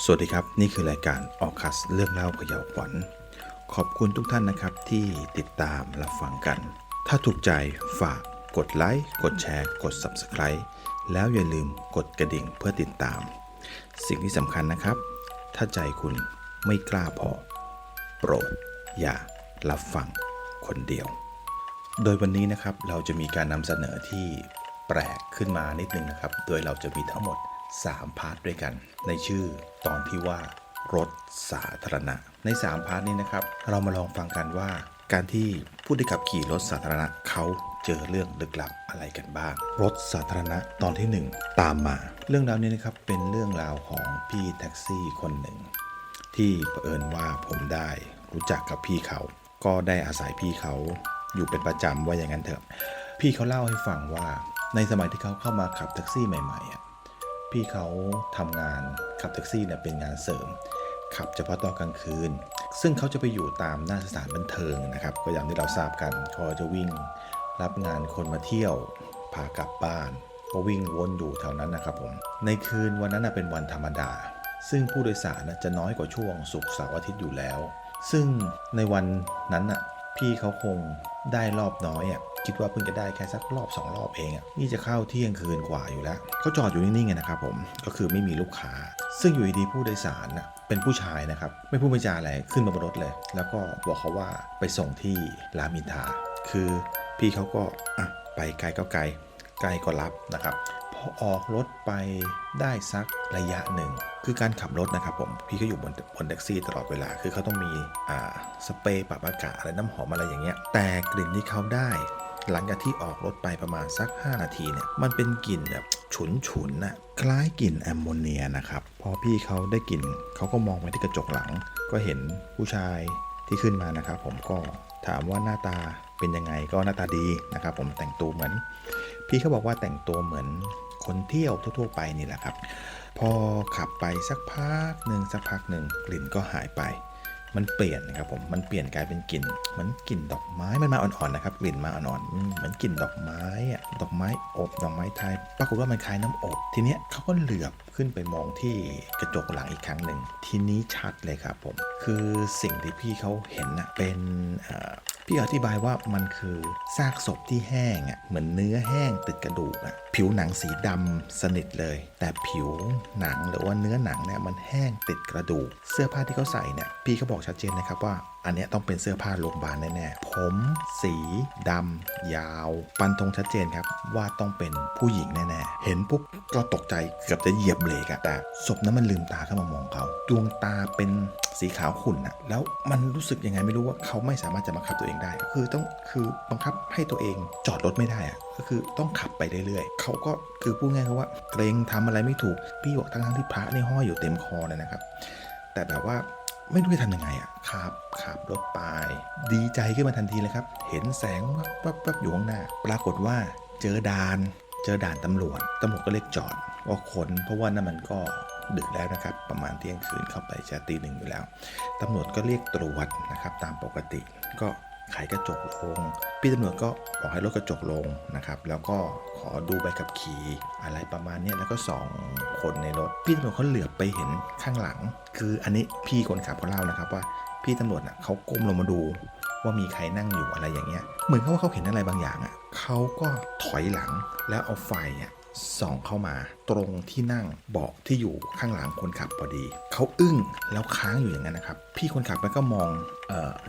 สวัสดีครับนี่คือรายการออคัสเรื่องเล่าเขย่าขวัญขอบคุณทุกท่านนะครับที่ติดตามรับฟังกันถ้าถูกใจฝากกดไลค์กดแชร์กด Subscribe แล้วอย่าลืมกดกระดิ่งเพื่อติดตามสิ่งที่สำคัญนะครับถ้าใจคุณไม่กล้าพอโปรดอย่ารับฟังคนเดียวโดยวันนี้นะครับเราจะมีการนำเสนอที่แปลกขึ้นมานิดนึงนะครับโดยเราจะมีทั้งหมด3 พาร์ทด้วยกันในชื่อตอนที่ว่ารถสาธารณะใน3 พาร์ทนี้นะครับเรามาลองฟังกันว่าการที่ผู้ที่ขับขี่รถสาธารณะเขาเจอเรื่องลึกลับอะไรกันบ้างรถสาธารณะตอนที่1ตามมาเรื่องราวนี้นะครับเป็นเรื่องราวของพี่แท็กซี่คนหนึ่งที่เผอิญว่าผมได้รู้จักกับพี่เขาก็ได้อาศัยพี่เขาอยู่เป็นประจำว่าอย่างนั้นเถอะพี่เขาเล่าให้ฟังว่าในสมัยที่เขาเข้ามาขับแท็กซี่ใหม่ๆพี่เขาทำงานขับแท็กซี่เนี่ยเป็นงานเสริมขับเฉพาะตอนกลางคืนซึ่งเขาจะไปอยู่ตามหน้าสถานบันเทิงนะครับก็อย่างที่เราทราบกันเขาจะวิ่งรับงานคนมาเที่ยวพากลับบ้านก็วิ่งวนอยู่แถวนั้นนะครับผมในคืนวันนั้นเป็นวันธรรมดาซึ่งผู้โดยสารจะน้อยกว่าช่วงศุกร์เสาร์อาทิตย์อยู่แล้วซึ่งในวันนั้นพี่เขาคงได้รอบน้อยคิดว่าเพิ่งจะได้แค่สักรอบ2 รอบเองนี่จะเข้าเที่ยงคืนกว่าอยู่แล้วเขาจอดอยู่นิ่งๆนะครับผมก็คือไม่มีลูกค้าซึ่งอยู่ดีผู้โดยสารเป็นผู้ชายนะครับไม่พูดไม่จาอะไรขึ้นมาบนรถเลยแล้วก็บอกเขาว่าไปส่งที่รามอินทราคือพี่เขาก็ไปไกลก็ไกลก็รับนะครับพอออกรถไปได้สักระยะหนึ่งคือการขับรถนะครับผมพี่ก็อยู่บนแท็กซี่ตลอดเวลาคือเขาต้องมีสเปรย์ปรับอากาศอะไรน้ำหอมอะไรอย่างเงี้ยแต่กลิ่นที่เขาได้หลังจากที่ออกรถไปประมาณสัก5 นาทีเนี่ยมันเป็นกลิ่นแบบฉุนคล้ายกลิ่นแอมโมเนียนะครับพอพี่เขาได้กลิ่นเขาก็มองไปที่กระจกหลังก็เห็นผู้ชายที่ขึ้นมานะครับผมก็ถามว่าหน้าตาเป็นยังไงก็หน้าตาดีนะครับผมแต่งตัวเหมือนพี่เขาบอกว่าแต่งตัวเหมือนคนเที่ยวทั่วๆไปนี่แหละครับพอขับไปสักพักหนึ่งกลิ่นก็หายไปมันเปลี่ยนนะครับผมมันเปลี่ยนกลายเป็นกลิ่นเหมือนกลิ่นดอกไม้มันมาอ่อนๆนะครับกลิ่นมาอ่อนๆเหมือนกลิ่นดอกไม้ดอกไม้อบดอกไม้ไทยปรากฏว่ามันคล้ายน้ำอบทีเนี้ยเขาก็เหลือบขึ้นไปมองที่กระจกหลังอีกครั้งหนึ่งทีนี้ชัดเลยครับผมคือสิ่งที่พี่เขาเห็นเป็นพี่อธิบายว่ามันคือซากศพที่แห้งเหมือนเนื้อแห้งติดกระดูกผิวหนังสีดำสนิทเลยแต่ผิวหนังหรือว่าเนื้อหนังเนี่ยมันแห้งติดกระดูกเสื้อผ้าที่เขาใส่เนี่ยพี่เขาบอกชัดเจนนะครับว่าอันนี้ต้องเป็นเสื้อผ้าโรงพยาบาลแน่ๆผมสีดำยาวปันธงชัดเจนครับว่าต้องเป็นผู้หญิงแน่ๆเห็นปุ๊บก็ตกใจเกือบจะเหยียบเบรกแต่ศพนั้นมันลืมตาขึ้นมามองเขาดวงตาเป็นสีขาวขุ่นแล้วมันรู้สึกยังไงไม่รู้ว่าเขาไม่สามารถจะบังคับตัวเองได้คือบังคับให้ตัวเองจอดรถไม่ได้ก็คือต้องขับไปเรื่อยๆเขาก็คือพูดง่ายๆว่าเกรงทำอะไรไม่ถูกพี่บอกทั้งที่พระนี่ห้อยอยู่เต็มคอเลยนะครับแต่แบบว่าไม่รู้จะทำยังไงขับรถไปดีใจขึ้นมาทันทีเลยครับเห็นแสงวับอยู่ข้างหน้าปรากฏว่าเจอด่านตำรวจก็เรียกจอดก็ค้นเพราะว่านั่นมันก็ดึกแล้วนะครับประมาณเที่ยงคืนเข้าไปจะตี 1อยู่แล้วตำรวจก็เรียกตรวจนะครับตามปกติก็ไขกระจกลงพี่ตำรวจก็บอกให้ลดกระจกลงนะครับแล้วก็ขอดูใบขับขี่อะไรประมาณนี้แล้วก็2 คนในรถพี่ตำรวจเขาเหลือบไปเห็นข้างหลังคืออันนี้พี่คนขับเขาเล่านะครับว่าพี่ตำรวจเขาก้มลงมาดูว่ามีใครนั่งอยู่อะไรอย่างเงี้ยเหมือนเขาเห็นอะไรบางอย่างเขาก็ถอยหลังแล้วเอาไฟส่องเข้ามาตรงที่นั่งเบาะที่อยู่ข้างหลังคนขับพอดีเขาอึ้งแล้วค้างอยู่อย่างนั้นนะครับพี่คนขับมันก็มอง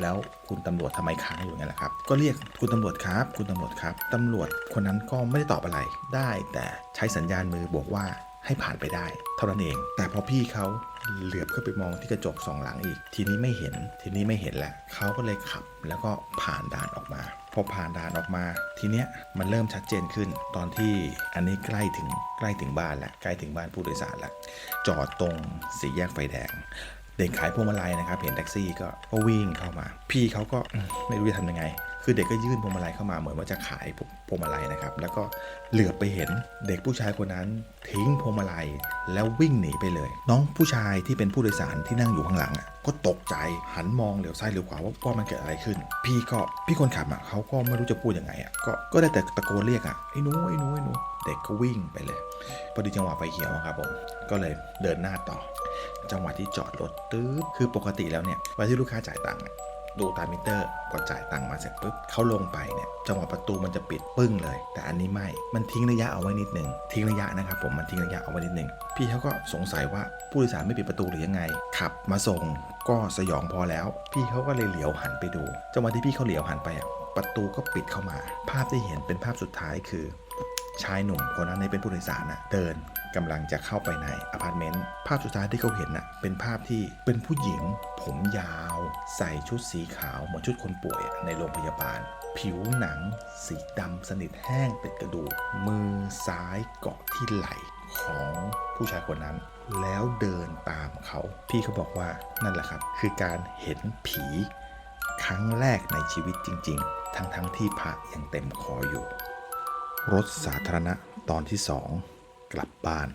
แล้วคุณตำรวจทำไมค้างอยู่อย่างนั้นล่ะครับก็เรียกคุณตำรวจครับตำรวจคนนั้นก็ไม่ได้ตอบอะไรได้แต่ใช้สัญญาณมือบอกว่าให้ผ่านไปได้เท่านั้นเองแต่พอพี่เขาเหลือบขึ้นไปมองที่กระจก2 หลังอีกทีนี้ไม่เห็นแล้วเขาก็เลยขับแล้วก็ผ่านด่านออกมาพอผ่านด่านออกมาทีเนี้ยมันเริ่มชัดเจนขึ้นตอนที่อันนี้ใกล้ถึงบ้านแล้วใกล้ถึงบ้านผู้โดยสารแล้วจอดตรงสี่แยกไฟแดงเด็กขายพวงมาลัยนะครับเห็นแท็กซี่ก็วิ่งเข้ามาพี่เขาก็ไม่รู้จะทำยังไงคือเด็กก็ยื่นพวงมาลัยเข้ามาเหมือนว่าจะขายพวงมาลัยนะครับแล้วก็เหลือบไปเห็นเด็กผู้ชายคนนั้นทิ้งพวงมาลัยแล้ววิ่งหนีไปเลยน้องผู้ชายที่เป็นผู้โดยสารที่นั่งอยู่ข้างหลังก็ตกใจหันมองเหลียวซ้ายเหลียวขวาว่ามันเกิดอะไรขึ้นพี่คนขับเขาก็ไม่รู้จะพูดยังไงก็ได้แต่ตะโกนเรียกไอ้หนูเด็กก็วิ่งไปเลยพอดีจังหวะไฟเขียวครับผมก็เลยเดินหน้าต่อ จังหวะที่จอดรถตื้อคือปกติแล้วเนี่ยเวลาที่ลูกค้าจ่ายตังค์ดูตามมิเตอร์พอจ่ายตังค์มาเสร็จปุ๊บเขาลงไปเนี่ยจังหวะประตูมันจะปิดปึ้งเลยแต่อันนี้ไม่มันทิ้งระยะเอาไว้นิดนึงทิ้งระยะนะครับผมมันทิ้งระยะเอาไว้นิดนึงพี่เขาก็สงสัยว่าผู้โดยสารไม่ปิดประตูหรือยังไงขับมาส่งก็สยองพอแล้วพี่เขาก็เลยเหลียวหันไปดูจังหวะที่พี่เขาเหลียวหันไปประตูก็ปิดเข้ามาภาพที่เห็นเป็นภาพสุดท้ายคือชายหนุ่มคนนั้นเป็นผู้โดยสารเดินกำลังจะเข้าไปในอพาร์ตเมนต์ภาพสุดท้ายที่เขาเห็นเป็นภาพที่เป็นผู้หญิงผมยาวใส่ชุดสีขาวเหมือนชุดคนป่วยในโรงพยาบาลผิวหนังสีดำสนิทแห้งเป็นกระดูกมือซ้ายเกาะที่ไหล่ของผู้ชายคนนั้นแล้วเดินตามเขาพี่เขาบอกว่านั่นแหละครับคือการเห็นผีครั้งแรกในชีวิตจริงๆทั้งที่พระยังเต็มคออยู่รถสาธารณะตอนที่2กลับบ้าน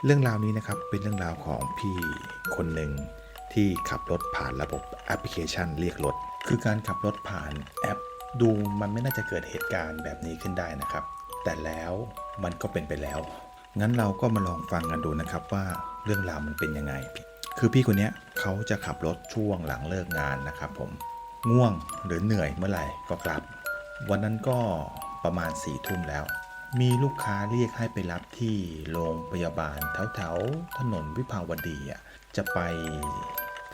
เรื่องราวนี้นะครับเป็นเรื่องราวของพี่คนหนึ่งที่ขับรถผ่านระบบแอปพลิเคชันเรียกรถคือการขับรถผ่านแอปดูมันไม่น่าจะเกิดเหตุการณ์แบบนี้ขึ้นได้นะครับแต่แล้วมันก็เป็นไปแล้วงั้นเราก็มาลองฟังกันดูนะครับว่าเรื่องราวมันเป็นยังไงคือพี่คนนี้เขาจะขับรถช่วงหลังเลิกงานนะครับผมง่วงหรือเหนื่อยเมื่อไหร่ก็กลับวันนั้นก็ประมาณ4 ทุ่มแล้วมีลูกค้าเรียกให้ไปรับที่โรงพยาบาลแถวถนนวิภาวดีจะไป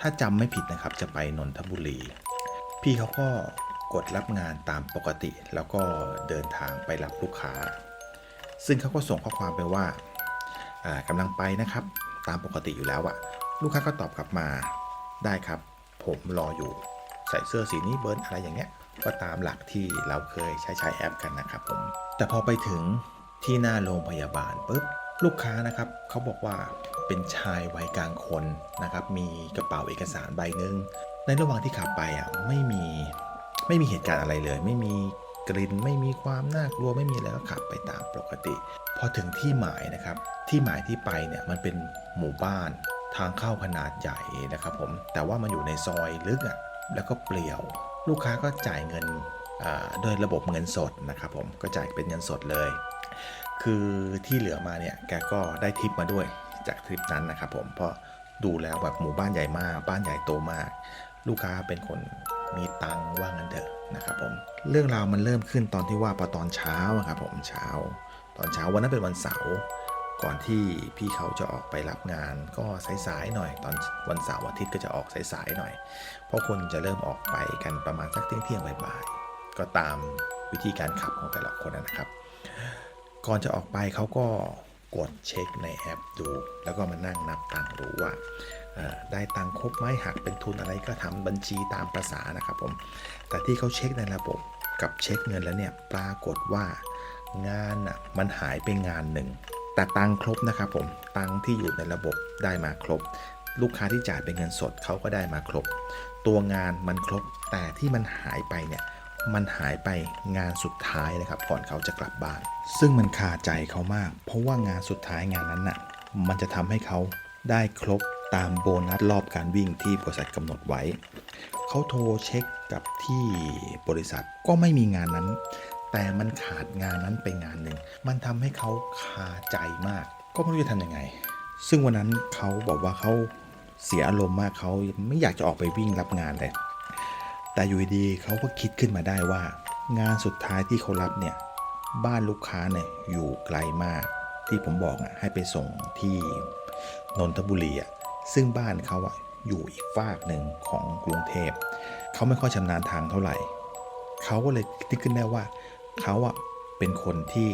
ถ้าจำไม่ผิดนะครับจะไปนนทบุรีพี่เขาก็กดรับงานตามปกติแล้วก็เดินทางไปรับลูกค้าซึ่งเขาก็ส่งข้อความไปว่ากำลังไปนะครับตามปกติอยู่แล้วลูกค้าก็ตอบกลับมาได้ครับผมรออยู่ใส่เสื้อสีนี้เบิร์นอะไรอย่างเงี้ยก็ตามหลักที่เราเคยใช้แอปกันนะครับผมแต่พอไปถึงที่หน้าโรงพยาบาลปุ๊บลูกค้านะครับเขาบอกว่าเป็นชายวัยกลางคนนะครับมีกระเป๋าเอกสารใบนึงในระหว่างที่ขับไปไม่มีเหตุการณ์อะไรเลยไม่มีกลิ่นไม่มีความน่ากลัวไม่มีอะไรก็ขับไปตามปกติพอถึงที่หมายนะครับที่หมายที่ไปเนี่ยมันเป็นหมู่บ้านทางเข้าขนาดใหญ่นะครับผมแต่ว่ามันอยู่ในซอยลึกแล้วก็เปลี่ยวลูกค้าก็จ่ายเงินโดยระบบเงินสดนะครับผมก็จ่ายเป็นเงินสดเลยคือที่เหลือมาเนี่ยแกก็ได้ทิปมาด้วยจากทริปนั้นนะครับผมเพราะดูแล้วแบบหมู่บ้านใหญ่มากบ้านใหญ่โตมากลูกค้าเป็นคนมีตังค์ว่างั้นเถอะนะครับผมเรื่องราวมันเริ่มขึ้นตอนที่ว่าพอตอนเช้าครับผมตอนเช้าวันนั้นเป็นวันเสาร์ก่อนที่พี่เขาจะออกไปรับงานก็สายๆหน่อยตอนวันเสาร์อาทิตย์ก็จะออกสายๆหน่อยเพราะคนจะเริ่มออกไปกันประมาณสักเที่ยงบ่ายๆก็ตามวิธีการขับของแต่ละคนนะครับก่อนจะออกไปเขาก็กดเช็คในแอปดูแล้วก็มานั่งนับตังค์ดูว่าได้ตังค์ครบไหมหักเป็นทุนอะไรก็ทำบัญชีตามประสานะครับผมแต่ที่เขาเช็คในระบบกับเช็คเงินแล้วเนี่ยปรากฏว่างานมันหายไปงานหนึ่งแต่ตังค์ครบนะครับผมตังค์ที่อยู่ในระบบได้มาครบลูกค้าที่จ่ายเป็นเงินสดเขาก็ได้มาครบตัวงานมันครบแต่ที่มันหายไปเนี่ยมันหายไปงานสุดท้ายนะครับก่อนเขาจะกลับบ้านซึ่งมันคาใจเขามากเพราะว่างานสุดท้ายงานนั้นมันจะทำให้เขาได้ครบตามโบนัสรอบการวิ่งที่บริษัทกำหนดไว้เขาโทรเช็คกับที่บริษัทก็ไม่มีงานนั้นแต่มันขาดงานนั้นไปงานหนึ่งมันทำให้เขาคาใจมากก็ไม่รู้จะทำยังไงซึ่งวันนั้นเขาบอกว่าเขาเสียอารมณ์มากเขาไม่อยากจะออกไปวิ่งรับงานเลยแต่อยู่ดีเขาก็คิดขึ้นมาได้ว่างานสุดท้ายที่เขารับเนี่ยบ้านลูกค้าเนี่ยอยู่ไกลมากที่ผมบอกให้ไปส่งที่นนทบุรีซึ่งบ้านเขาอยู่อีกฝากหนึ่งของกรุงเทพเขาไม่ค่อยชำนาญทางเท่าไหร่เขาก็เลยคิดขึ้นได้ว่าเขาเป็นคนที่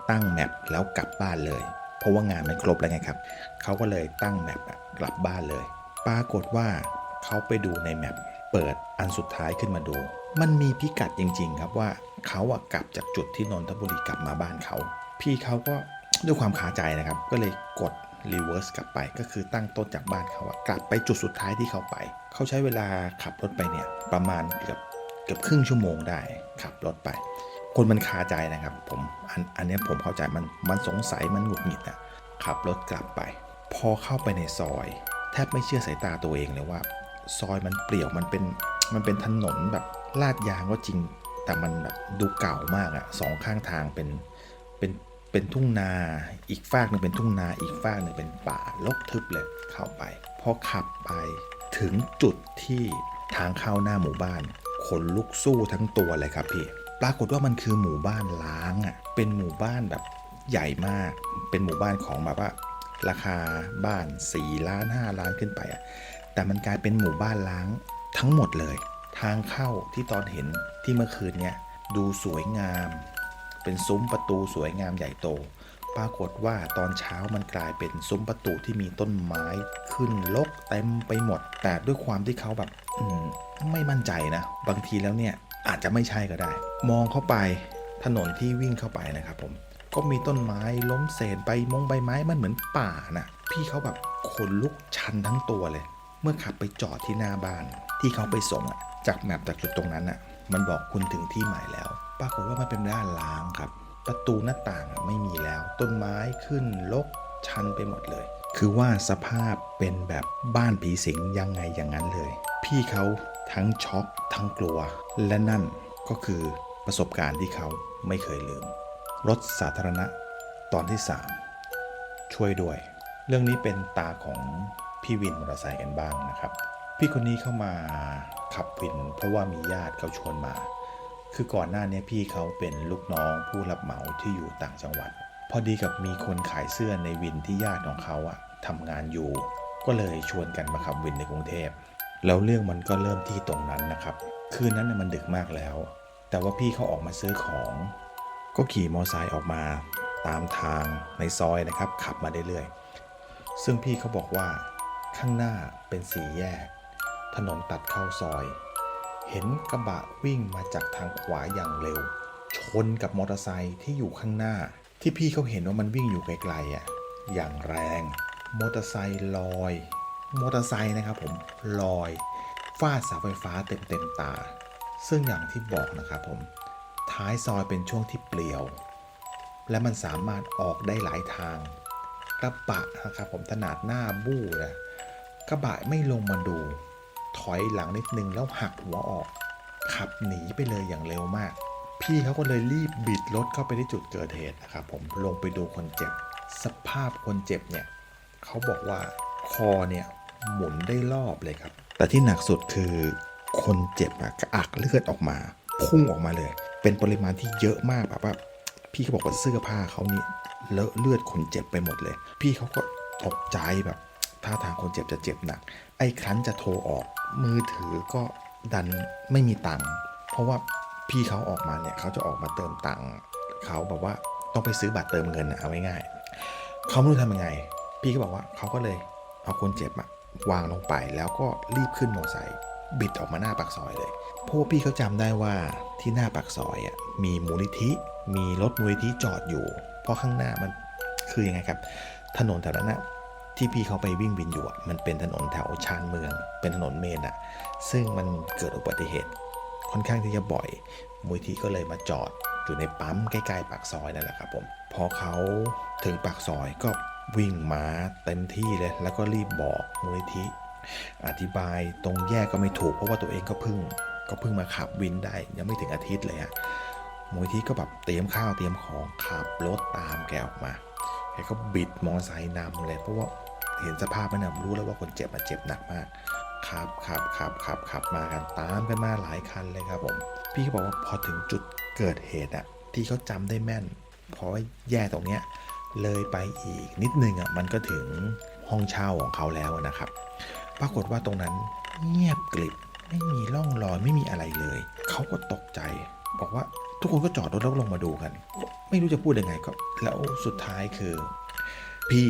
ตั้งแมปแล้วกลับบ้านเลยเพราะว่างานมันครบแล้วไงครับเขาก็เลยตั้งแมปกลับบ้านเลยปรากฏว่าเขาไปดูในแมปเปิดอันสุดท้ายขึ้นมาดูมันมีพิกัดจริงๆครับว่าเขากลับจากจุดที่นนทบุรีกลับมาบ้านเขาพี่เขาก็ด้วยความคาใจนะครับก็เลยกดรีเวิร์สกลับไปก็คือตั้งต้นจากบ้านเขากลับไปจุดสุดท้ายที่เขาไปเขาใช้เวลาขับรถไปเนี่ยประมาณเกือบครึ่งชั่วโมงได้ขับรถไปคนมันคาใจนะครับผมอันนี้ผมเข้าใจมันสงสัยมันหงุดหงิดขับรถกลับไปพอเข้าไปในซอยแทบไม่เชื่อสายตาตัวเองเลยว่าซอยมันเปลี่ยวมันเป็นถนนแบบลาดยางก็จริงแต่มันแบบดูเก่ามากสองข้างทางเป็น เป็นทุ่งนาอีกฟากหนึ่งเป็นทุ่งนาอีกฟากหนึ่งเป็นป่ารกทึบเลยเข้าไปพอขับไปถึงจุดที่ทางเข้าหน้าหมู่บ้านขนลุกสู้ทั้งตัวเลยครับพี่ปรากฏว่ามันคือหมู่บ้านล้างอ่ะเป็นหมู่บ้านแบบใหญ่มากเป็นหมู่บ้านของแบบว่าราคาบ้าน4 ล้าน5 ล้านขึ้นไปอ่ะแต่มันกลายเป็นหมู่บ้านล้างทั้งหมดเลยทางเข้าที่ตอนเห็นที่เมื่อคืนเนี่ยดูสวยงามเป็นซุ้มประตูสวยงามใหญ่โตปรากฏว่าตอนเช้ามันกลายเป็นซุ้มประตูที่มีต้นไม้ขึ้นรกเต็มไปหมดแต่ด้วยความที่เขาแบบไม่มั่นใจนะบางทีแล้วเนี่ยอาจจะไม่ใช่ก็ได้มองเข้าไปถนนที่วิ่งเข้าไปนะครับผมก็มีต้นไม้ล้มเศษใบไม้มันเหมือนป่านะพี่เขาแบบขนลุกชันทั้งตัวเลยเมื่อขับไปจอดที่หน้าบ้านที่เขาไปส่งจากแมปจากจุดตรงนั้นมันบอกคุณถึงที่หมายแล้วปรากฏว่ามันเป็นบ้านล้างครับประตูหน้าต่างไม่มีแล้วต้นไม้ขึ้นรกชันไปหมดเลยคือว่าสภาพเป็นแบบบ้านผีสิงยังไงอย่างนั้นเลยพี่เขาทั้งช็อกทั้งกลัวและนั่นก็คือประสบการณ์ที่เขาไม่เคยลืมรถสาธารณะตอนที่3ช่วยด้วยเรื่องนี้เป็นตาของพี่วินมอเตอร์ไซค์กันบ้างนะครับพี่คนนี้เข้ามาขับวินเพราะว่ามีญาติเขาชวนมาคือก่อนหน้านี้พี่เขาเป็นลูกน้องผู้รับเหมาที่อยู่ต่างจังหวัดพอดีกับมีคนขายเสื้อในวินที่ญาติของเขาทำงานอยู่ก็เลยชวนกันมาขับวินในกรุงเทพแล้วเรื่องมันก็เริ่มที่ตรงนั้นนะครับคืนนั้นมันดึกมากแล้วแต่ว่าพี่เขาออกมาซื้อของก็ขี่มอเตอร์ไซค์ออกมาตามทางในซอยนะครับขับมาเรื่อยๆซึ่งพี่เขาบอกว่าข้างหน้าเป็น4 แยกถนนตัดเข้าซอยเห็นกระบะวิ่งมาจากทางขวาอย่างเร็วชนกับมอเตอร์ไซค์ที่อยู่ข้างหน้าที่พี่เขาเห็นว่ามันวิ่งอยู่ไกลๆอย่างแรงมอเตอร์ไซค์ลอยมอเตอร์ไซค์นะครับผมลอยฟาดเสาไฟฟ้าเต็มตาซึ่งอย่างที่บอกนะครับผมท้ายซอยเป็นช่วงที่เปลี่ยวและมันสามารถออกได้หลายทางกระบะนะครับผมขนาดหน้าบู้เลยกระบะไม่ลงมาดูถอยหลังนิดนึงแล้วหักหัวออกขับหนีไปเลยอย่างเร็วมากพี่เขาก็เลยรีบบิดรถเข้าไปที่จุดเกิดเหตุนะครับผมลงไปดูคนเจ็บสภาพคนเจ็บเนี่ยเขาบอกว่าคอเนี่ยหมุนได้รอบเลยครับแต่ที่หนักสุดคือคนเจ็บกระอักเลือดออกมาพุ่งออกมาเลยเป็นปริมาณที่เยอะมากแบบว่าพี่เขาบอกว่าเสื้อผ้าเขานี่เลอะเลือดคนเจ็บไปหมดเลยพี่เขาก็ตกใจแบบท่าทางคนเจ็บจะเจ็บหนักไอ้ครั้นจะโทรออกมือถือก็ดันไม่มีตังค์เพราะว่าพี่เขาออกมาเนี่ยเขาจะออกมาเติมตังค์เขาบอกว่าต้องไปซื้อบัตรเติมเงินเอาง่ายๆเขาไม่รู้ทำยังไงพี่ก็บอกว่าเขาก็เลยเอาคนเจ็บวางลงไปแล้วก็รีบขึ้นมอเตอร์ไซค์บิดออกมาหน้าปากซอยเลยเพราะว่าพี่เขาจำได้ว่าที่หน้าปากซอยมีมูลนิธิมีรถมูลนิธิจอดอยู่เพราะข้างหน้ามันคือยังไงครับถนนแถวนั้นที่พี่เขาไปวิ่งวินอยู่มันเป็นถนนแถวชานเมืองเป็นถนนเมนซึ่งมันเกิดอุบัติเหตุค่อนข้างที่จะบ่อยมูลนิธิก็เลยมาจอดอยู่ในปั๊มใกล้ๆปากซอยนั่นแหละครับผมพอเขาถึงปากซอยก็วิ่งมาเต็มที่เลยแล้วก็รีบบอกมูลนิธิอธิบายตรงแยกก็ไม่ถูกเพราะว่าตัวเองก็เพิ่งมาขับวินได้ยังไม่ถึงอาทิตย์เลยมูลนิธิก็แบบเตรียมข้าวเตรียมของขับรถตามแกออกมาแกก็บิดมอเตอร์ไซค์นำเลยเพราะว่าเห็นสภาพมันรู้แล้วว่าคนเจ็บเจ็บหนักมากขับมากันตามกันมาหลายคันเลยครับผมพี่ก็บอกว่าพอถึงจุดเกิดเหตุที่เขาจำได้แม่นเพราะว่าแย่ตรงเนี้ยเลยไปอีกนิดนึงมันก็ถึงห้องเช่าของเขาแล้วนะครับปรากฏว่าตรงนั้นเงียบกริบไม่มีร่องรอยไม่มีอะไรเลยเขาก็ตกใจบอกว่าทุกคนก็จอดรถแล้วลงมาดูกันไม่รู้จะพูดยังไงก็แล้วสุดท้ายคือพี่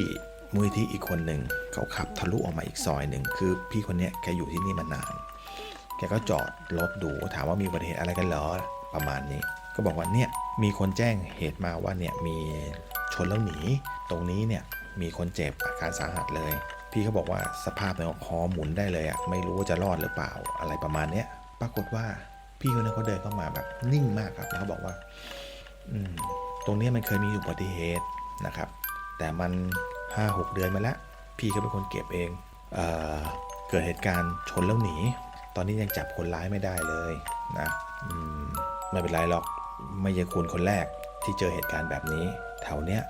มูลนิธิอีกคนหนึ่งเขาขับทะลุออกมาอีกซอยหนึ่งคือพี่คนนี้แกอยู่ที่นี่มานานแกก็จอดรถดูถามว่ามีอุบัติเหตุอะไรกันเหรอประมาณนี้ก็บอกว่าเนี่ยมีคนแจ้งเหตุมาว่าเนี่ยมีชนแล้วหนีตรงนี้เนี่ยมีคนเจ็บอาการสาหัสเลยพี่เขาบอกว่าสภาพเนี่ยคอหมุนได้เลยไม่รู้ว่าจะรอดหรือเปล่าอะไรประมาณเนี้ยปรากฏว่าพี่คนนั้นเขาเดินเข้ามาแบบนิ่งมากครับแล้วเขาบอกว่าตรงนี้มันเคยมีอุบัติเหตุนะครับแต่มัน 5-6 เดือนมาแล้วพี่ก็เป็นคนเก็บเองเกิดเหตุการณ์ชนแล้วหนีตอนนี้ยังจับคนร้ายไม่ได้เลยนะไม่เป็นไรหรอกไม่ใช่คุณคนแรกที่เจอเหตุการณ์แบบนี้ แถวเนี้ย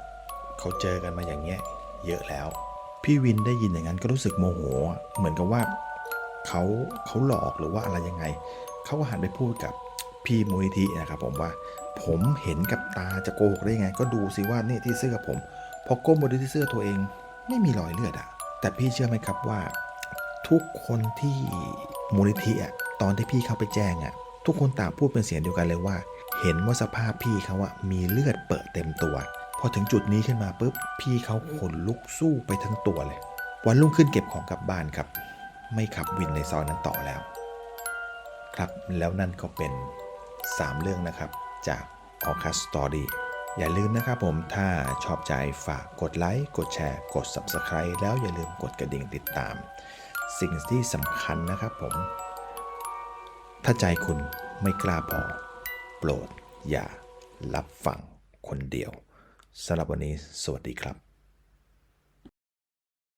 เขาเจอกันมาอย่างเงี้ยเยอะแล้วพี่วินได้ยินอย่างนั้นก็รู้สึกโมโหเหมือนกับว่าเขาหลอกหรือว่าอะไรยังไงเขาก็หันไปพูดกับพี่มูลนิธินะครับผมว่าผมเห็นกับตาจะโกหกได้ไงก็ดูสิว่านี่ที่เสื้อผมพอก้มมาดูที่เสื้อตัวเองไม่มีรอยเลือดอะแต่พี่เชื่อไหมครับว่าทุกคนที่มูลนิธิอะตอนที่พี่เข้าไปแจ้งอะทุกคนต่างพูดเป็นเสียงเดียวกันเลยว่าเห็นว่าสภาพพี่เขาอะมีเลือดเปิดเต็มตัวพอถึงจุดนี้ขึ้นมาปุ๊บพี่เขาขนลุกสู้ไปทั้งตัวเลยวันรุ่งขึ้นเก็บของกลับบ้านครับไม่ขับวินในซอยนั้นต่อแล้วครับแล้วนั่นก็เป็น3เรื่องนะครับจาก Orcas Story อย่าลืมนะครับผมถ้าชอบใจฝากกดไลค์กดแชร์กด Subscribe แล้วอย่าลืมกดกระดิ่งติดตามสิ่งที่สำคัญนะครับผมถ้าใจคุณไม่กล้าพอโปรดอย่ารับฟังคนเดียวสำหรับวันนี้สวัสดีครับ